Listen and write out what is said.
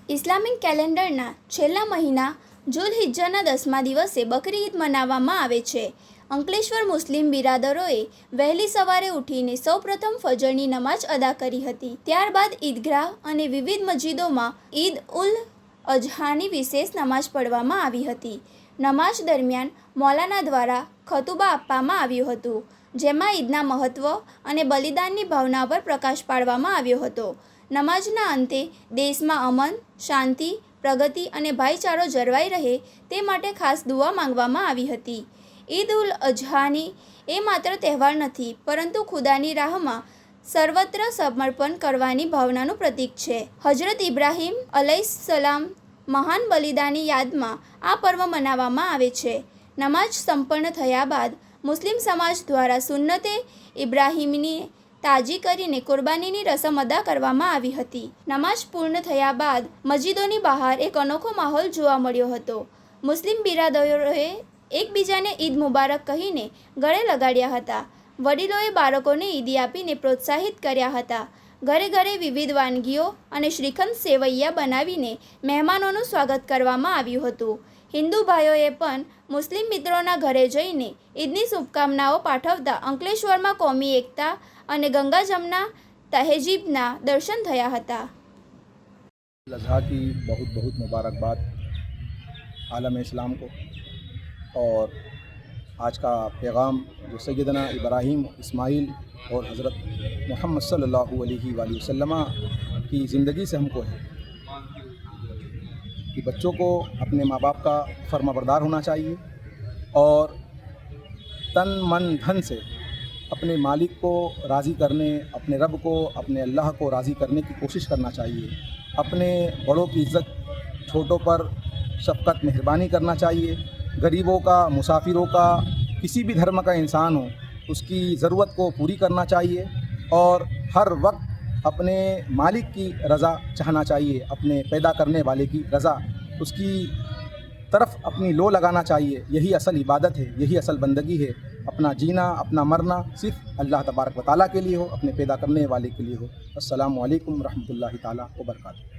Islamic કેલેન્ડરના છેલ્લા મહિના જુલહિજ્જાના 10મા દિવસે બકરી ઈદ મનાવવામાં આવે છે. અંકલેશ્વર મુસ્લિમ બિરાદરોએ વહેલી સવારે ઉઠીને સૌપ્રથમ ફજરની નમાઝ અદા કરી હતી. ત્યારબાદ ઈદગાહ અને વિવિધ મસ્જિદોમાં ઈદ ઉલ અઝહાની વિશેષ નમાઝ પઢવામાં આવી હતી. નમાઝ દરમિયાન મૌલાના દ્વારા ખુતબા આપવામાં આવ્યું હતું, જેમાં ઈદના મહત્વ અને બલિદાનની ભાવના પર પ્રકાશ પાડવામાં આવ્યો હતો. નમાઝના અંતે દેશમાં અમન, શાંતિ, પ્રગતિ અને ભાઈચારો જળવાઈ રહે તે માટે ખાસ દુઆ માંગવામાં આવી હતી. ઈદ ઉલ અઝહાની એ માત્ર તહેવાર નથી, પરંતુ ખુદાની રાહમાં સર્વત્ર સમર્પણ કરવાની ભાવનાનું પ્રતીક છે. હજરત ઇબ્રાહીમ અલૈહિસ્સલામ મહાન બલિદાનની યાદમાં આ પર્વ મનાવવામાં આવે છે. નમાઝ સંપન્ન થયા બાદ મુસ્લિમ સમાજ દ્વારા સુન્નતે ઇબ્રાહીમની તાજી કરીને કુરબાનીની રસમ અદા કરવામાં આવી હતી. નમાઝ પૂર્ણ થયા બાદ મસ્જિદોની બહાર એક અનોખો માહોલ જોવા મળ્યો હતો. મુસ્લિમ બિરાદરોએ એકબીજાને ઈદ મુબારક કહીને ગળે લગાડ્યા હતા. વડીલોએ બાળકોને ઈદી આપીને પ્રોત્સાહિત કર્યા હતા. ઘરે ઘરે વિવિધ વાનગીઓ અને શ્રીખંડ સેવૈયા બનાવીને મહેમાનોનું સ્વાગત કરવામાં આવ્યું હતું. હિન્દુ ભાઈઓએ પણ મુસ્લિમ મિત્રોના ઘરે જઈને ઈદની શુભકામનાઓ પાઠવતા અંકલેશ્વરમાં કોમી એકતા અને ગંગા જમના તહેજીબના દર્શન થયા હતા. अज़हा की बहुत बहुत मुबारकबाद आलम इस्लाम को। और आज का पैगाम जो सैयदना इब्राहीम इस्माइल और हज़रत मोहम्मद सल्लल्लाहु अलैहि वसल्लम की ज़िंदगी से हमको है कि बच्चों को अपने माँ बाप का फर्माबरदार होना चाहिए और तन मन धन से अपने मालिक को राज़ी करने, अपने रब को, अपने अल्लाह को राज़ी करने की कोशिश करना चाहिए. अपने बड़ों की इज़्ज़त, छोटों पर शफ़क़त, मेहरबानी करना चाहिए. गरीबों का, मुसाफिरों का, किसी भी धर्म का इंसान हो उसकी ज़रूरत को पूरी करना चाहिए और हर वक्त अपने मालिक की रज़ा चाहना चाहिए, अपने पैदा करने वाले की रज़ा, उसकी तरफ अपनी लो लगाना चाहिए. यही असल इबादत है, यही असल बंदगी है. अपना जीना, अपना मरना सिर्फ अल्लाह तबारक व तआला के लिए हो, अपने पैदा करने वाले के लिए हो. अस्सलामु अलैकुम रहमतुल्लाहि ताला व बरकातहू.